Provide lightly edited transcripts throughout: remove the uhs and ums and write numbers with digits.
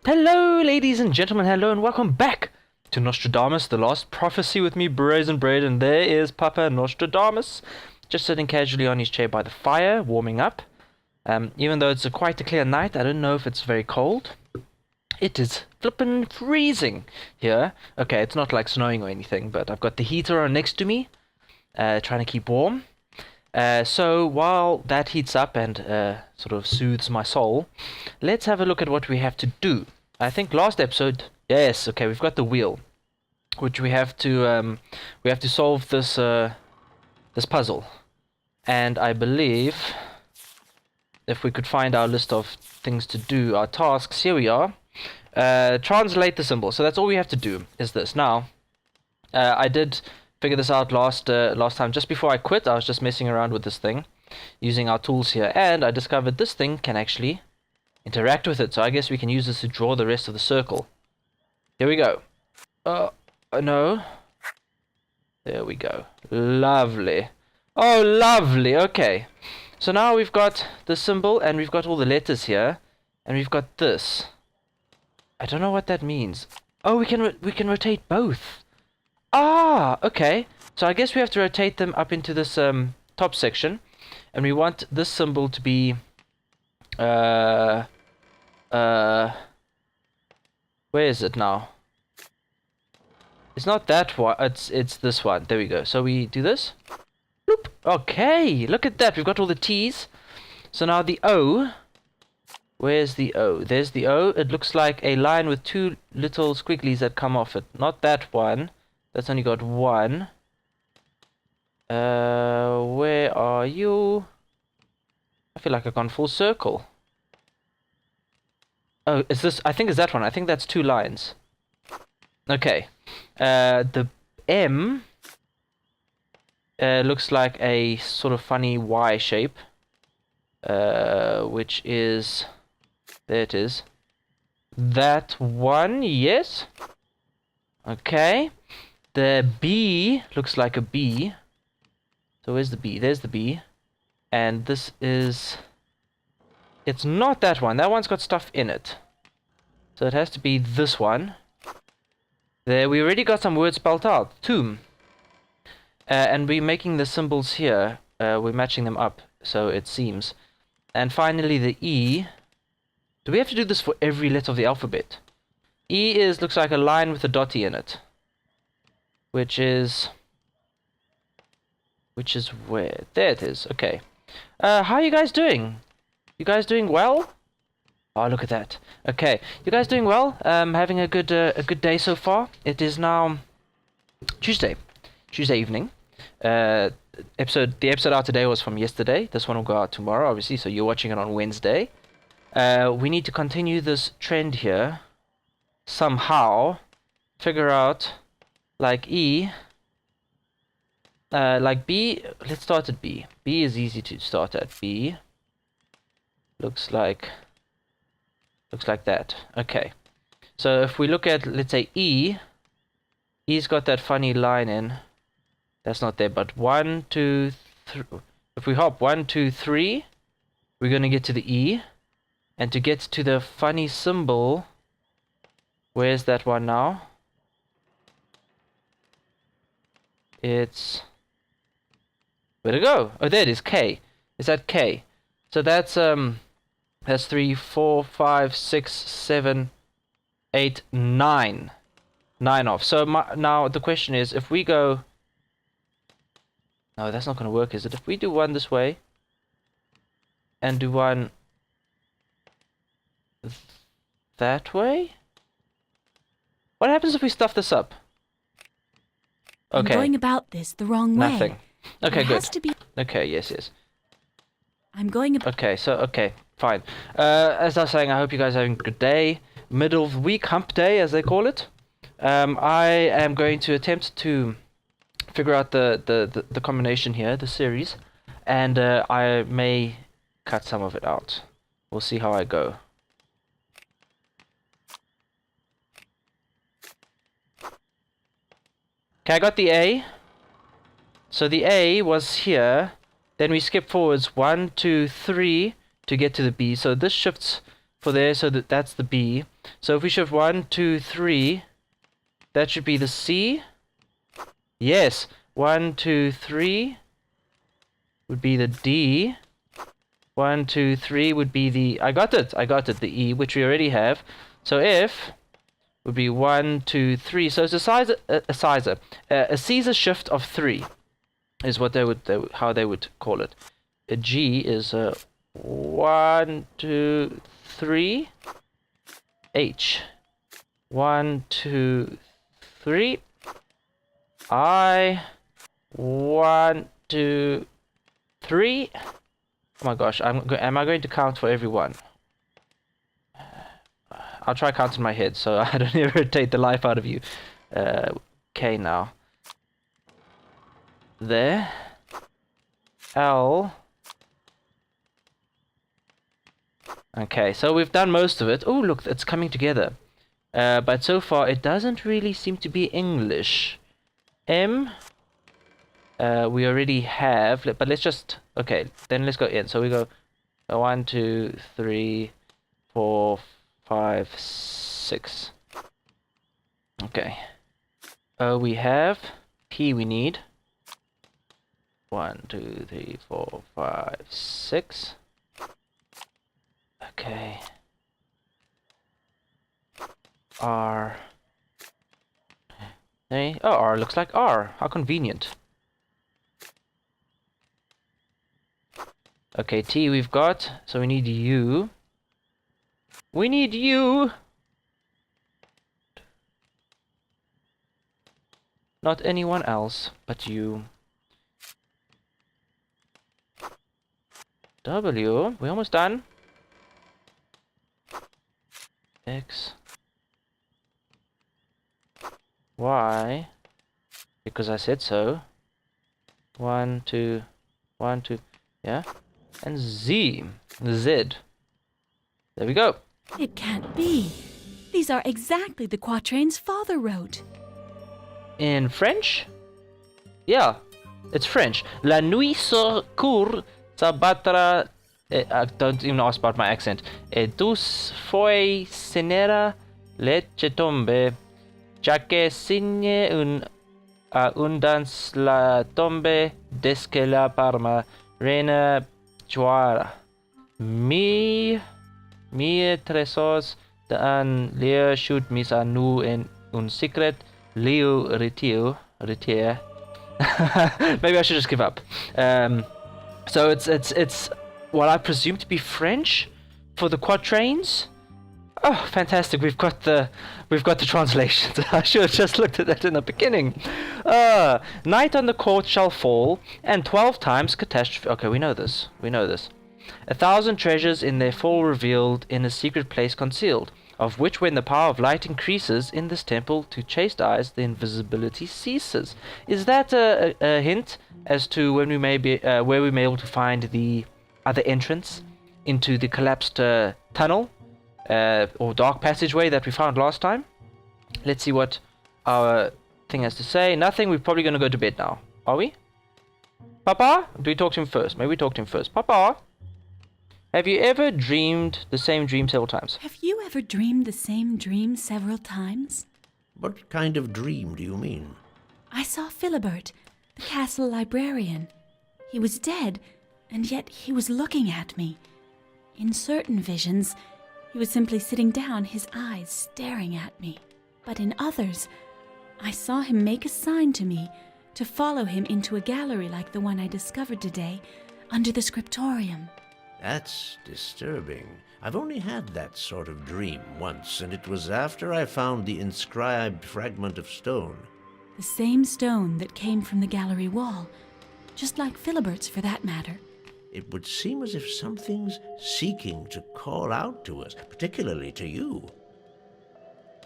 Hello, ladies and gentlemen, hello, and welcome back to Nostradamus, the Last Prophecy with me, Brazen Bread, and there is Papa Nostradamus, just sitting casually on his chair by the fire, warming up. Even though it's quite a clear night, I don't know if it's very cold. It is flippin' freezing here. Okay, it's not like snowing or anything, but I've got the heater on next to me, trying to keep warm. So while that heats up and sort of soothes my soul, let's have a look at what we have to do. I think last episode, yes, okay, we've got the wheel, which we have to solve this this puzzle, and I believe if we could find our list of things to do, our tasks, here we are. Translate the symbol. So that's all we have to do is this. Now, I did figure this out last time. Just before I quit, I was just messing around with this thing, using our tools here, and I discovered this thing can actually interact with it. So I guess we can use this to draw the rest of the circle. Here we go. No. There we go. Lovely. Oh, lovely. Okay. So now we've got the symbol, and we've got all the letters here, and we've got this. I don't know what that means. Oh, we can rotate both. Ah, okay. So I guess we have to rotate them up into this top section, and we want this symbol to be where is it now? It's not that one. It's this one. There we go. So we do this. Bloop. Okay, look at that. We've got all the T's. So now the O. Where's the O? There's the O. It looks like a line with two little squigglies that come off it. Not that one. That's only got one. Where are you? I feel like I've gone full circle. Oh, is this? I think it's that one. I think that's two lines. Okay. The M looks like a sort of funny Y shape. Which is... There it is. That one, yes. Okay. The B looks like a B. So where's the B? There's the B. And this is... It's not that one. That one's got stuff in it. So it has to be this one. There, we already got some words spelled out. Tomb. And we're making the symbols here. We're matching them up, so it seems. And finally the E. Do we have to do this for every letter of the alphabet? E looks like a line with a dotty in it. Which is where? There it is. Okay. How are you guys doing? You guys doing well? Oh, look at that. Okay. You guys doing well? Having a good day so far? It is now Tuesday evening. The episode out today was from yesterday. This one will go out tomorrow, obviously, so you're watching it on Wednesday. We need to continue this trend here. Somehow. Figure out, like E. Like B. Let's start at B. B is easy to start at. B. Looks like that. Okay. So if we look at, let's say, E. E's got that funny line in. That's not there, but 1, 2, 3. If we hop 1, 2, 3, we're going to get to the E. And to get to the funny symbol, where's that one now? It's... Where'd it go? Oh, there it is, K. Is that K? So that's 3, 4, 5, 6, 7, 8, 9. 9 off. So now the question is, if we go... No, that's not going to work, is it? If we do one this way, and do one that way? What happens if we stuff this up? Okay. I'm going about this the wrong way. Nothing. Okay, There good. has to be... Okay, yes. I'm going about... Okay, so, okay, fine. As I was saying, I hope you guys are having a good day. Middle of the week, hump day, as they call it. I am going to attempt to figure out the combination here, the series, and I may cut some of it out. We'll see how I go. Okay, I got the A. So the A was here. Then we skip forwards 1, 2, 3 to get to the B. So this shifts for there, so that's the B. So if we shift 1, 2, 3, that should be the C. Yes, 1, 2, 3 would be the D. 1, 2, 3 would be the... I got it, the E, which we already have. So F would be 1, 2, 3. So it's a Caesar shift of 3 is what how they would call it. A G is 1, 2, 3. H 1, 2, 3. I 1, 2, 3. Oh my gosh, am I going to count for everyone? I'll try counting in my head so I don't irritate the life out of you. K now. There. L. Okay, so we've done most of it. Oh, look, it's coming together. But so far, it doesn't really seem to be English. M. We already have, but let's just... Okay, then let's go in. So we go 1, 2, 3, 4, 5, 6. Okay. We have P we need. 1, 2, 3, 4, 5, 6. Okay. R. Hey. Oh, R looks like R. How convenient. Okay, T we've got. So we need U. We need U. Not anyone else, but you. W. We're almost done. X. Y. Because I said so. 1, 2, 1, 2. Yeah. And Z. Z. There we go. It can't be. These are exactly the quatrains Father wrote. In French? Yeah, it's French. La nuit se court, s'abattra... I don't even ask about my accent. Et douce foi senera leche tombe, chaque signe undans la tombe, desque la parma reina joara. Mi trésors d'un lieu shoot mis à nous en un secret lieu retire. Maybe I should just give up. So it's what I presume to be French for the quatrains. Oh, fantastic! We've got the translations. I should have just looked at that in the beginning. Night on the court shall fall, and 12 times catastrophe. Okay, we know this. 1,000 treasures in their fall revealed, in a secret place concealed, of which when the power of light increases in this temple to chaste eyes, the invisibility ceases. Is that a hint as to when we may be where we may be able to find the other entrance into the collapsed tunnel or dark passageway that we found last time? Let's see what our thing has to say. Nothing. We're probably going to go to bed now. Are we? Papa? Do we talk to him first? Maybe we talk to him first. Papa? Have you ever dreamed the same dream several times? Have you ever dreamed the same dream several times? What kind of dream do you mean? I saw Philibert, the castle librarian. He was dead, and yet he was looking at me. In certain visions, he was simply sitting down, his eyes staring at me. But in others, I saw him make a sign to me to follow him into a gallery like the one I discovered today under the scriptorium. That's disturbing. I've only had that sort of dream once, and it was after I found the inscribed fragment of stone. The same stone that came from the gallery wall, just like Philibert's for that matter. It would seem as if something's seeking to call out to us, particularly to you.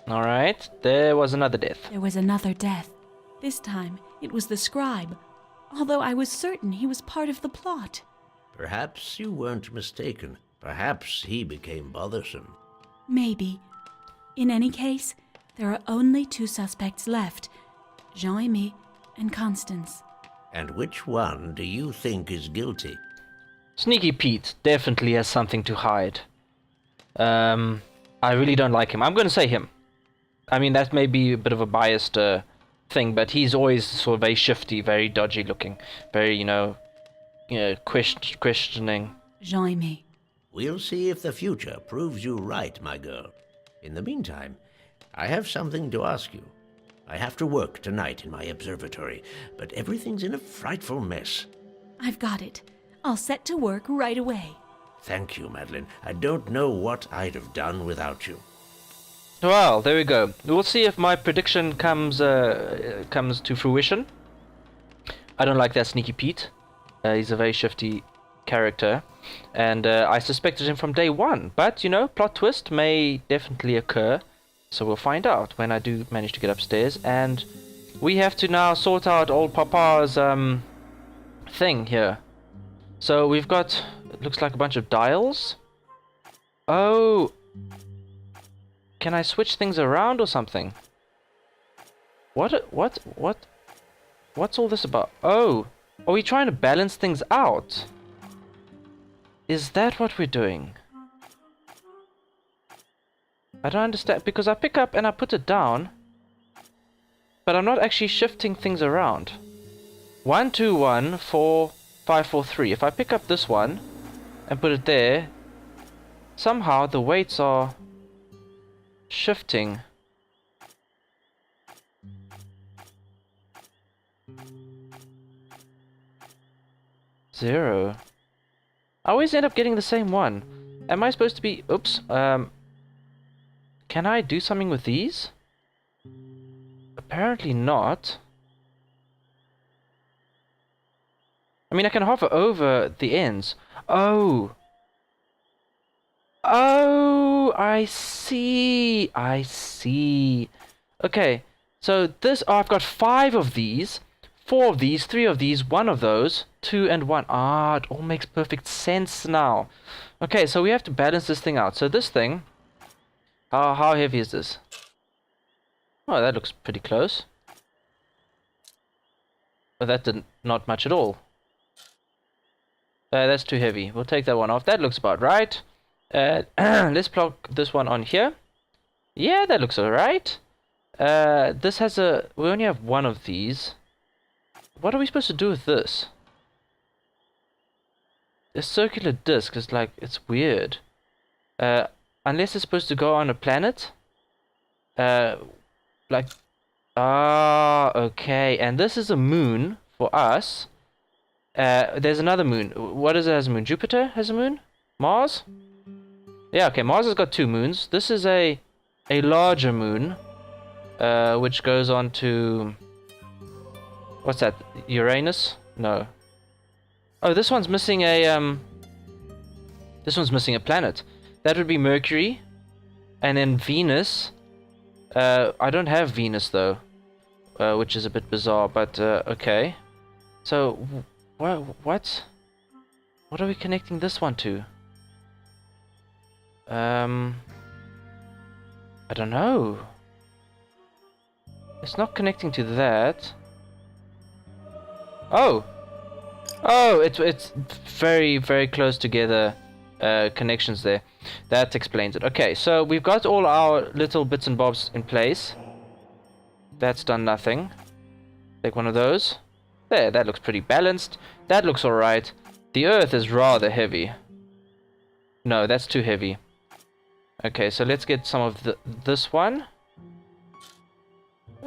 All right, there was another death. There was another death. This time, it was the scribe, although I was certain he was part of the plot. Perhaps you weren't mistaken. Perhaps he became bothersome. Maybe. In any case, there are only 2 suspects left, Jean-Aimé and Constance. And which one do you think is guilty? Sneaky Pete definitely has something to hide. I really don't like him. I'm going to say him. I mean, that may be a bit of a biased thing, but he's always sort of very shifty, very dodgy looking, very, questioning. Jaime. We'll see if the future proves you right, my girl. In the meantime, I have something to ask you. I have to work tonight in my observatory, but everything's in a frightful mess. I've got it. I'll set to work right away. Thank you, Madeline. I don't know what I'd have done without you. Well, there we go. We'll see if my prediction comes to fruition. I don't like that Sneaky Pete. He's a very shifty character, and I suspected him from day one. But, plot twist may definitely occur, so we'll find out when I do manage to get upstairs. And we have to now sort out old Papa's thing here. So we've got, it looks like a bunch of dials. Oh, can I switch things around or something? What's all this about? Oh, are we trying to balance things out? Is that what we're doing? I don't understand, because I pick up and I put it down, but I'm not actually shifting things around. 1, 2, 1, 4, 5, 4, 3. If I pick up this one and put it there, somehow the weights are shifting. Zero. I always end up getting the same one. Am I supposed to be... Oops. Can I do something with these? Apparently not. I mean, I can hover over the ends. Oh! Oh! I see! I see. Okay. So this... Oh, I've got 5 of these. 4 of these, 3 of these, 1 of those, 2 and 1. Ah, it all makes perfect sense now. Okay, so we have to balance this thing out. So this thing, how heavy is this? Oh, that looks pretty close. Oh, that did not much at all. That's too heavy. We'll take that one off. That looks about right. Let's plug this one on here. Yeah, that looks alright. This has a... We only have 1 of these. What are we supposed to do with this? A circular disc is like, it's weird. Unless it's supposed to go on a planet. Okay. And this is a moon for us. There's another moon. What is it as a moon? Jupiter has a moon? Mars? Yeah, okay. Mars has got 2 moons. This is a larger moon. Which goes on to... What's that? Uranus? No. Oh, this one's missing a This one's missing a planet. That would be Mercury, and then Venus. I don't have Venus though, which is a bit bizarre. But okay. So, what? What are we connecting this one to? I don't know. It's not connecting to that. Oh, it's very, very close together connections there. That explains it. Okay, so we've got all our little bits and bobs in place. That's done nothing. Take one of those. There, that looks pretty balanced. That looks alright. The earth is rather heavy. No, that's too heavy. Okay, so let's get some of this one.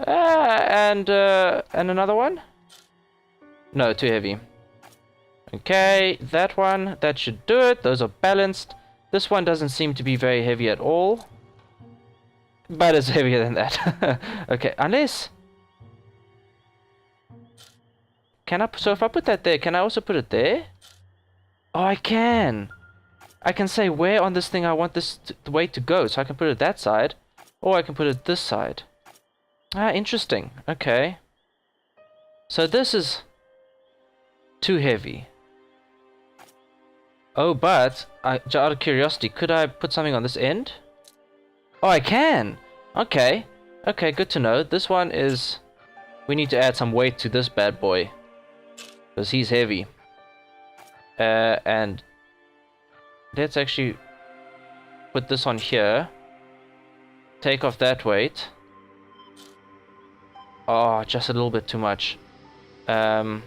And another one. No, too heavy. Okay, that one, that should do it. Those are balanced. This one doesn't seem to be very heavy at all. But it's heavier than that. Okay, unless... Can I... So if I put that there, can I also put it there? Oh, I can. I can say where on this thing I want this the weight to go. So I can put it that side. Or I can put it this side. Ah, interesting. Okay. So this is... too heavy. Oh, but out of curiosity, could I put something on this end? Oh, I can. Okay. Okay, good to know. This one is... We need to add some weight to this bad boy. Because he's heavy. And... Let's actually... put this on here. Take off that weight. Oh, just a little bit too much. Man,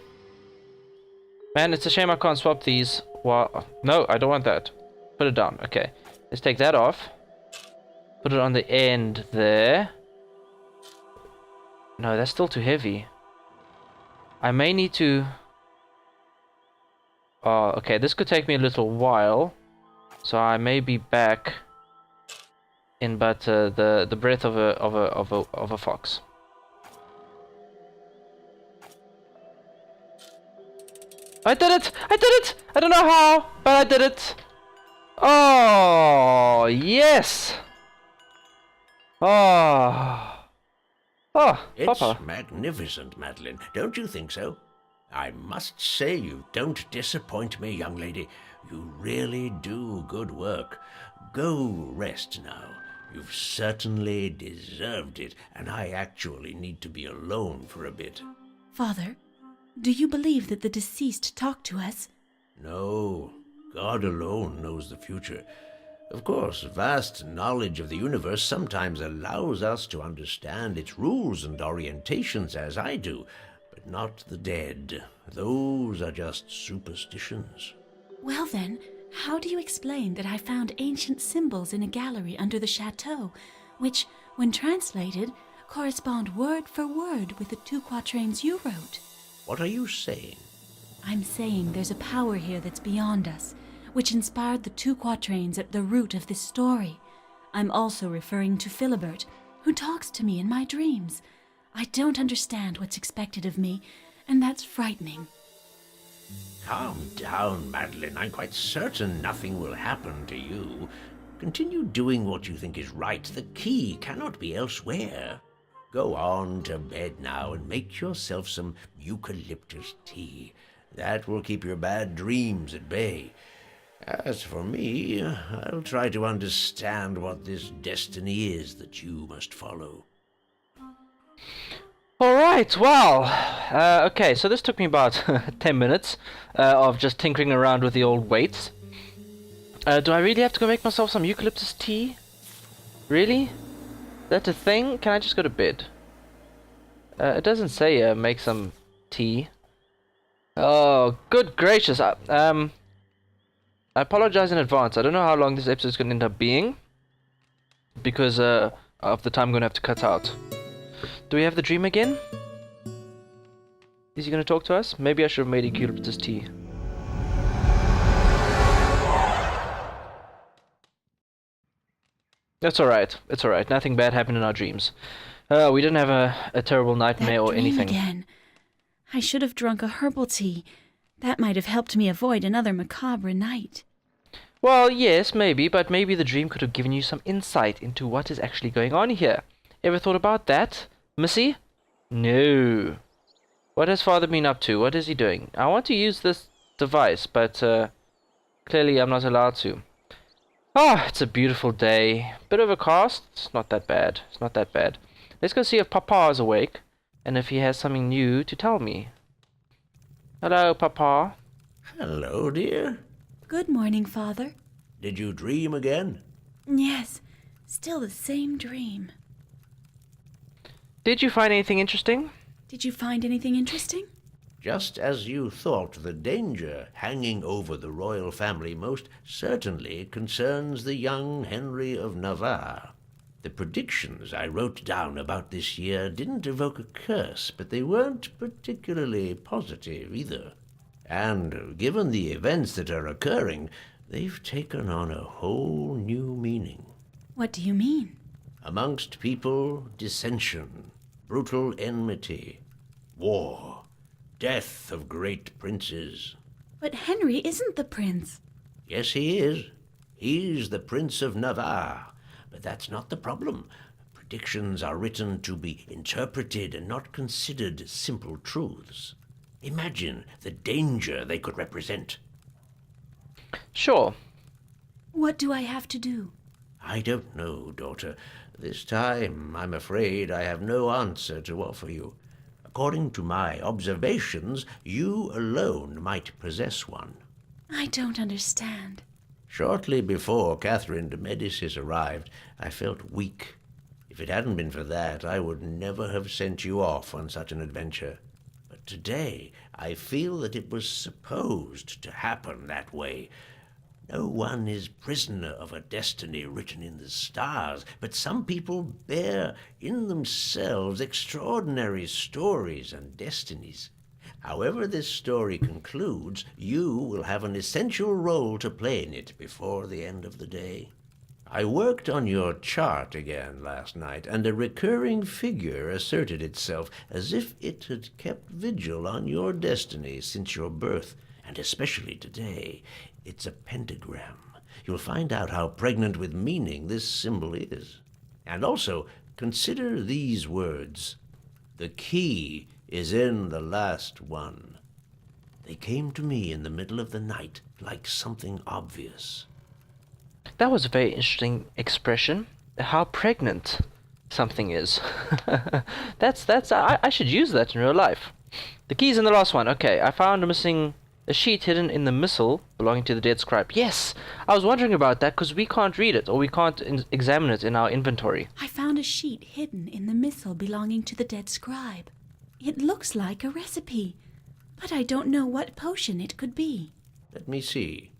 it's a shame I can't swap these. Well, no, I don't want that. Put it down. Okay. Let's take that off. Put it on the end there. No, that's still too heavy. I may need to... Oh, okay. This could take me a little while. So I may be back in but the breath of a fox. I did it! I did it! I don't know how, but I did it. Oh, yes! Oh. Oh, It's Papa. magnificent, Madeline. Don't you think so? I must say you don't disappoint me, young lady. You really do good work. Go rest now. You've certainly deserved it, and I actually need to be alone for a bit. Father, do you believe that the deceased talked to us? No, God alone knows the future. Of course, vast knowledge of the universe sometimes allows us to understand its rules and orientations as I do, but not the dead. Those are just superstitions. Well then, how do you explain that I found ancient symbols in a gallery under the chateau, which, when translated, correspond word for word with the 2 quatrains you wrote? What are you saying? I'm saying there's a power here that's beyond us, which inspired the 2 quatrains at the root of this story. I'm also referring to Philibert, who talks to me in my dreams. I don't understand what's expected of me, and that's frightening. Calm down, Madeline. I'm quite certain nothing will happen to you. Continue doing what you think is right. The key cannot be elsewhere. Go on to bed now and make yourself some eucalyptus tea. That will keep your bad dreams at bay. As for me, I'll try to understand what this destiny is that you must follow. Alright, well, okay, so this took me about 10 minutes of just tinkering around with the old weights. Do I really have to go make myself some eucalyptus tea? Really? Is that a thing? Can I just go to bed? It doesn't say make some tea. Oh, good gracious. I apologize in advance. I don't know how long this episode is going to end up being, because of the time I'm going to have to cut out. Do we have the dream again? Is he going to talk to us? Maybe I should have made eucalyptus tea. That's alright. It's alright. Nothing bad happened in our dreams. We didn't have a terrible nightmare or anything. Again. I should have drunk a herbal tea. That might have helped me avoid another macabre night. Well, yes, maybe, but maybe the dream could have given you some insight into what is actually going on here. Ever thought about that, Missy? No. What has Father been up to? What is he doing? I want to use this device, but clearly I'm not allowed to. Ah, it's a beautiful day. Bit overcast. It's not that bad. It's not that bad. Let's go see if Papa is awake, and if he has something new to tell me. Hello, Papa. Hello, dear. Good morning, Father. Did you dream again? Yes, still the same dream. Did you find anything interesting? Did you find anything interesting? Just as you thought, the danger hanging over the royal family most certainly concerns the young Henry of Navarre. The predictions I wrote down about this year didn't evoke a curse, but they weren't particularly positive either. And given the events that are occurring, they've taken on a whole new meaning. What do you mean? Amongst people, dissension, brutal enmity, war, death of great princes. But Henry isn't the prince. Yes, he is. He's the Prince of Navarre. But that's not the problem. Predictions are written to be interpreted and not considered simple truths. Imagine the danger they could represent. Sure. What do I have to do? I don't know, daughter. This time, I'm afraid I have no answer to offer you. According to my observations, you alone might possess one. I don't understand. Shortly before Catherine de Medicis arrived, I felt weak. If it hadn't been for that, I would never have sent you off on such an adventure. But today, I feel that it was supposed to happen that way. No one is prisoner of a destiny written in the stars, but some people bear in themselves extraordinary stories and destinies. However this story concludes, you will have an essential role to play in it before the end of the day. I worked on your chart again last night, and a recurring figure asserted itself as if it had kept vigil on your destiny since your birth, and especially today. It's a pentagram. You'll find out how pregnant with meaning this symbol is. And also, consider these words. The key is in the last one. They came to me in the middle of the night like something obvious. That was a very interesting expression. How pregnant something is. I should use that in real life. The key's in the last one. Okay, I found a sheet hidden in the missal belonging to the dead scribe. Yes, I was wondering about that because we can't read it or we can't examine it in our inventory. I found a sheet hidden in the missal belonging to the dead scribe. It looks like a recipe, but I don't know what potion it could be. Let me see.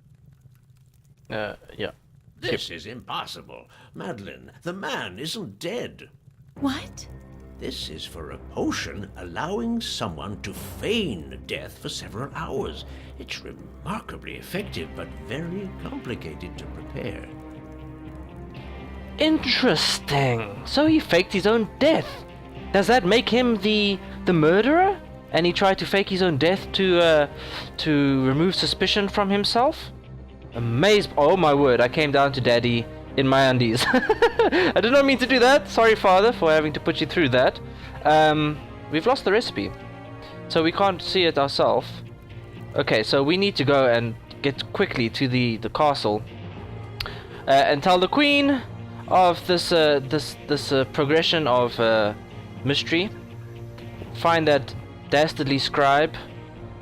Yeah. This is impossible. Madeline, the man isn't dead. What? This is for a potion allowing someone to feign death for several hours. It's remarkably effective, but very complicated to prepare. Interesting. So he faked his own death. Does that make him the murderer? And he tried to fake his own death to remove suspicion from himself? Amazed. Oh my word, I came down to daddy in my undies. I did not mean to do that. Sorry, father, for having to put you through that. We've lost the recipe, so we can't see it ourselves. Okay, so we need to go and get quickly to the castle and tell the queen of this progression of mystery. Find that dastardly scribe.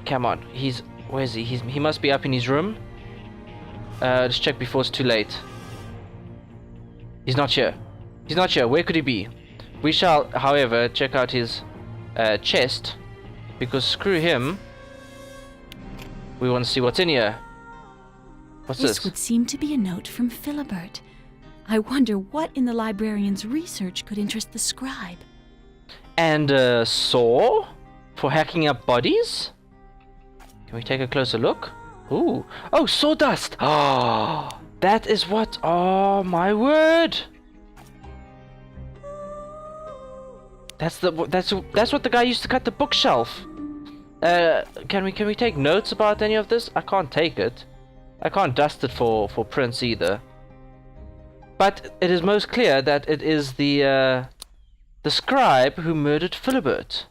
Come on, where is he? He must be up in his room. Let's check before it's too late. He's not here. He's not here. Where could he be? We shall, however, check out his chest, because screw him. We want to see what's in here. What's this? This would seem to be a note from Philibert. I wonder what in the librarian's research could interest the scribe. And a saw for hacking up bodies? Can we take a closer look? Ooh. Oh, sawdust! Oh, that is what... Oh, my word! That's what the guy used to cut the bookshelf. Can we take notes about any of this? I can't take it. I can't dust it for prints either. But it is most clear that it is the scribe who murdered Philibert.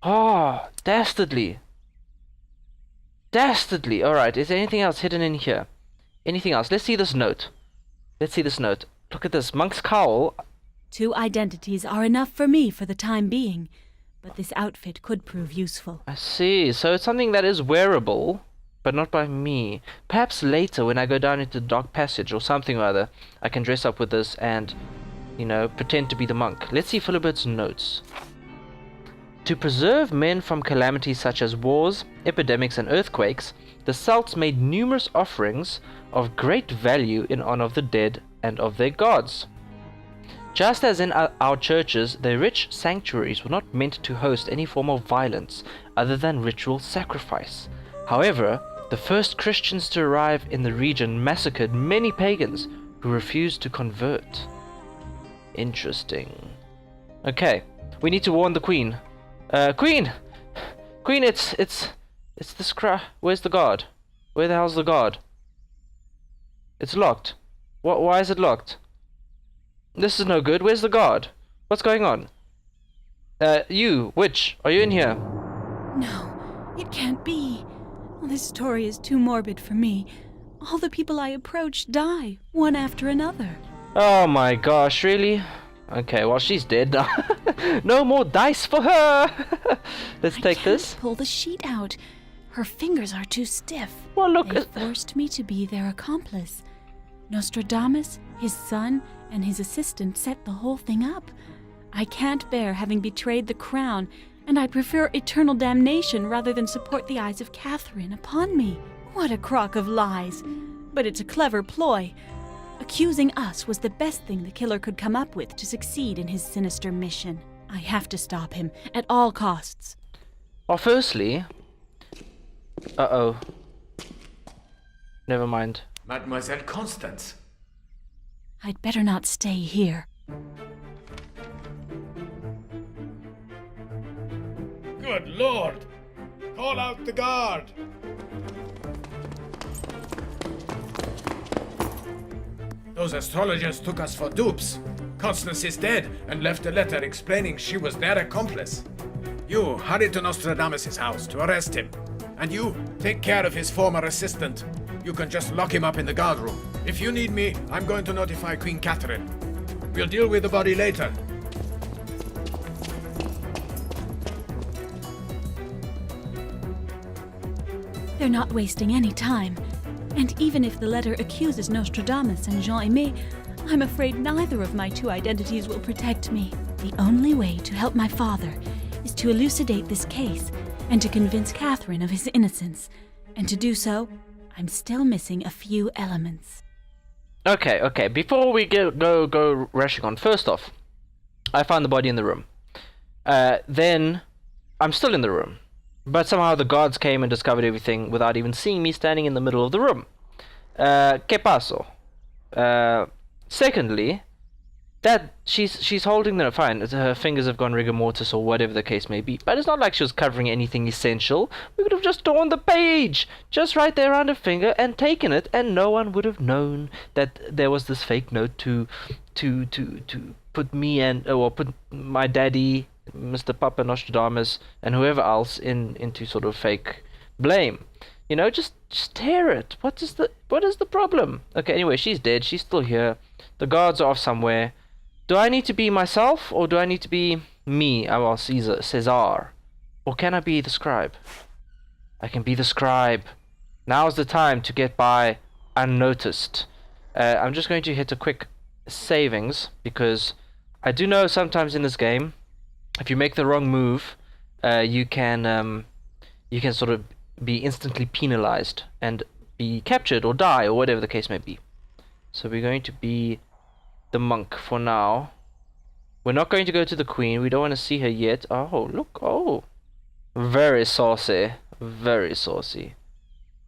Oh, dastardly. Dastardly. Alright, is there anything else hidden in here? Anything else? Let's see this note. Let's see this note. Look at this. Monk's cowl. 2 identities are enough for me for the time being, but this outfit could prove useful. I see. So it's something that is wearable, but not by me. Perhaps later when I go down into the dark passage or something or other, I can dress up with this and, pretend to be the monk. Let's see Philibert's notes. To preserve men from calamities such as wars, epidemics, and earthquakes, the Celts made numerous offerings of great value in honor of the dead and of their gods. Just as in our churches, the rich sanctuaries were not meant to host any form of violence other than ritual sacrifice. However, the first Christians to arrive in the region massacred many pagans who refused to convert. Interesting. Okay, we need to warn the queen. Queen, it's the scribe. Where's the guard? Where the hell's the guard? It's locked. Why is it locked? This is no good. Where's the guard? What's going on? You, witch, are you in here? No, it can't be. This story is too morbid for me. All the people I approach die, one after another. Oh my gosh, really? Okay, well, she's dead now. No more dice for her! Let's take this. Pull the sheet out. Her fingers are too stiff. Well, look, They forced me to be their accomplice. Nostradamus, his son, and his assistant set the whole thing up. I can't bear having betrayed the crown, and I prefer eternal damnation rather than support the eyes of Catherine upon me. What a crock of lies! But it's a clever ploy. Accusing us was the best thing the killer could come up with to succeed in his sinister mission. I have to stop him, at all costs. well, firstly... Uh-oh. Never mind. Mademoiselle Constance. I'd better not stay here. Good Lord! Call out the guard! Those astrologers took us for dupes. Constance is dead and left a letter explaining she was their accomplice. You hurry to Nostradamus' house to arrest him. And you, take care of his former assistant. You can just lock him up in the guard room. If you need me, I'm going to notify Queen Catherine. We'll deal with the body later. They're not wasting any time. And even if the letter accuses Nostradamus and Jean-Aimé, I'm afraid neither of my two identities will protect me. The only way to help my father is to elucidate this case and to convince Catherine of his innocence. And to do so, I'm still missing a few elements. Okay. Before we go rushing on, first off, I found the body in the room. Then, I'm still in the room. But somehow the guards came and discovered everything without even seeing me standing in the middle of the room. ¿Qué pasó? Secondly, that she's holding the fine. Her fingers have gone rigor mortis or whatever the case may be. But it's not like she was covering anything essential. We could have just torn the page, just right there around her finger, and taken it, and no one would have known that there was this fake note to put me and or put my daddy, Mr. Papa Nostradamus, and whoever else into sort of fake blame. You know, just tear it. What is the problem? Okay, anyway, she's dead. She's still here. The guards are off somewhere. Do I need to be myself, or do I need to be me? Oh, well, Cesar. Or can I be the scribe? I can be the scribe. Now's the time to get by unnoticed. I'm just going to hit a quick savings, because I do know sometimes in this game, if you make the wrong move, you can sort of be instantly penalized and be captured or die or whatever the case may be. So we're going to be the monk for now. We're not going to go to the queen. We don't want to see her yet. Oh, look. Oh, very saucy. Very saucy.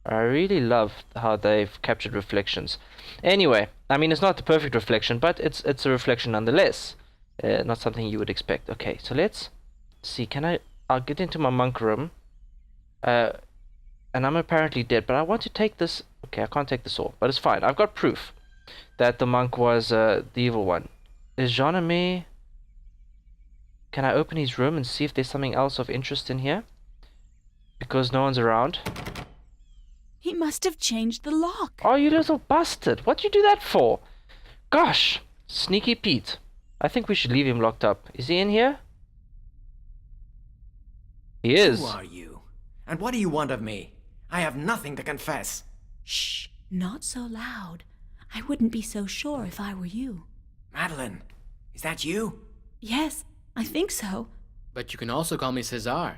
I really love how they've captured reflections. Anyway, I mean, it's not the perfect reflection, but it's a reflection nonetheless. Not something you would expect. Okay, so let's see. I'll get into my monk room. And I'm apparently dead, but I want to take this. Okay, I can't take this off, but it's fine. I've got proof that the monk was the evil one. Is Jean-Aimé... Can I open his room and see if there's something else of interest in here? Because no one's around. He must have changed the lock. Oh, you little bastard. What'd you do that for? Gosh, Sneaky Pete. I think we should leave him locked up. Is he in here? He is. Who are you? And what do you want of me? I have nothing to confess. Shh, not so loud. I wouldn't be so sure if I were you. Madeline, is that you? Yes, I think so. But you can also call me Cesar,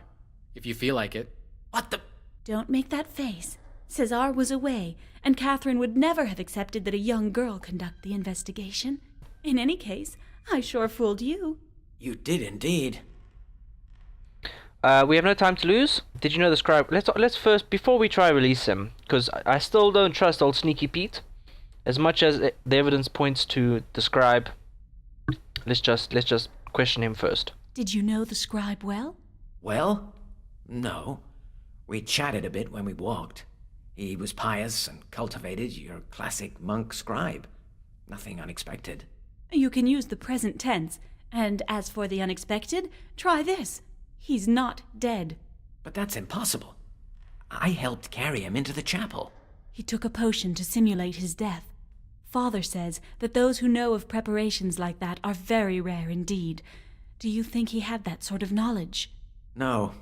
if you feel like it. What the... Don't make that face. Cesar was away, and Catherine would never have accepted that a young girl conduct the investigation. In any case, I sure fooled you. You did indeed. We have no time to lose. Did you know the scribe? Let's first, before we try release him, because I still don't trust old Sneaky Pete. As much as the evidence points to the scribe, let's just question him first. Did you know the scribe well? Well, no. We chatted a bit when we walked. He was pious and cultivated, your classic monk scribe. Nothing unexpected. You can use the present tense, and as for the unexpected, try this. He's not dead. But that's impossible. I helped carry him into the chapel. He took a potion to simulate his death. Father says that those who know of preparations like that are very rare indeed. Do you think he had that sort of knowledge? No.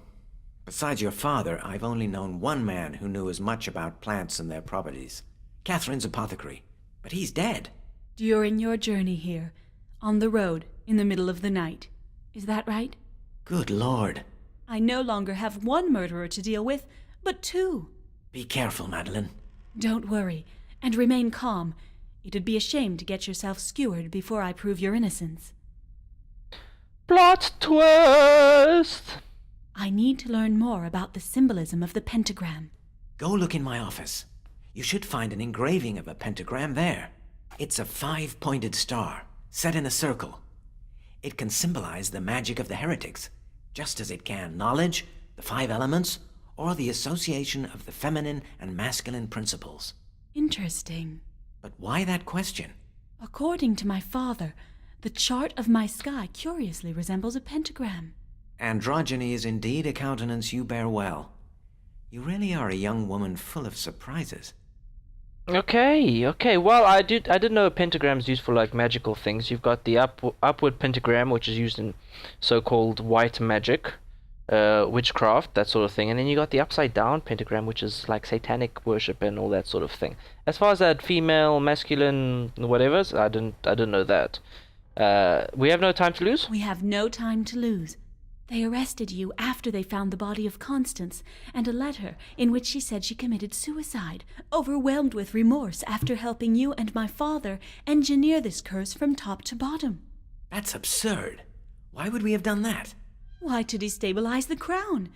Besides your father, I've only known one man who knew as much about plants and their properties. Catherine's apothecary. But he's dead. During your journey here, on the road, in the middle of the night. Is that right? Good Lord. I no longer have one murderer to deal with, but two. Be careful, Madeline. Don't worry, and remain calm. It'd be a shame to get yourself skewered before I prove your innocence. Plot twist! I need to learn more about the symbolism of the pentagram. Go look in my office. You should find an engraving of a pentagram there. It's a 5-pointed star, set in a circle. It can symbolize the magic of the heretics, just as it can knowledge, the 5 elements, or the association of the feminine and masculine principles. Interesting. But why that question? According to my father, the chart of my sky curiously resembles a pentagram. Androgyny is indeed a countenance you bear well. You really are a young woman full of surprises. Okay. Well, I did know a pentagram's used for like magical things. You've got the upward pentagram, which is used in so-called white magic, witchcraft, that sort of thing, and then you got the upside down pentagram, which is like satanic worship and all that sort of thing. As far as that female, masculine, whatever, I didn't know that. We have no time to lose. We have no time to lose. They arrested you after they found the body of Constance and a letter in which she said she committed suicide, overwhelmed with remorse after helping you and my father engineer this curse from top to bottom. That's absurd. Why would we have done that? Why, to destabilize the crown.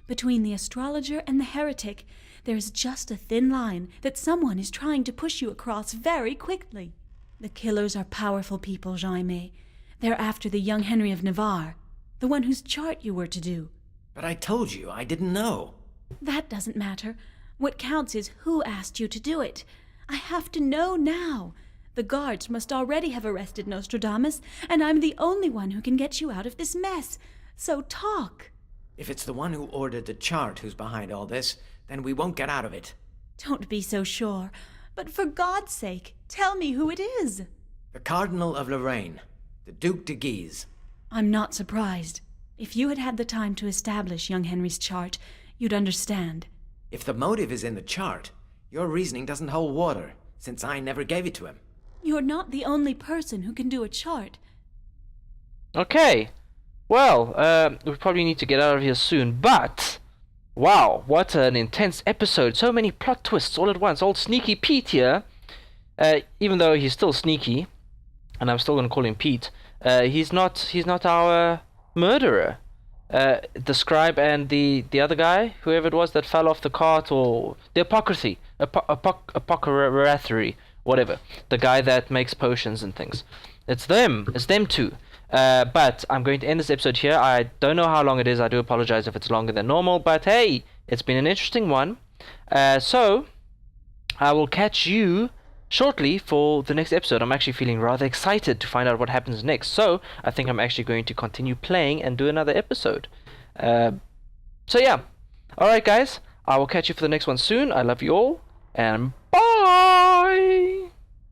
Between the astrologer and the heretic, there is just a thin line that someone is trying to push you across very quickly. The killers are powerful people, Jaime. They're after the young Henry of Navarre, the one whose chart you were to do. But I told you, I didn't know. That doesn't matter. What counts is who asked you to do it. I have to know now. The guards must already have arrested Nostradamus, and I'm the only one who can get you out of this mess. So talk. If it's the one who ordered the chart who's behind all this, then we won't get out of it. Don't be so sure. But for God's sake, tell me who it is. The Cardinal of Lorraine, the Duc de Guise. I'm not surprised. If you had had the time to establish young Henry's chart, you'd understand. If the motive is in the chart, your reasoning doesn't hold water, since I never gave it to him. You're not the only person who can do a chart. Okay. Well, we probably need to get out of here soon, but wow, what an intense episode. So many plot twists all at once. Old Sneaky Pete here, even though he's still sneaky, and I'm still going to call him Pete, he's not our murderer. The scribe and the other guy, whoever it was that fell off the cart, or the apothecary, whatever, the guy that makes potions and things. It's them two. But I'm going to end this episode here. I don't know how long it is. I do apologize if it's longer than normal, but hey, it's been an interesting one. So I will catch you shortly for the next episode. I'm actually feeling rather excited to find out what happens next, so I think I'm actually going to continue playing and do another episode. So yeah, alright guys, I will catch you for the next one soon. I love you all, and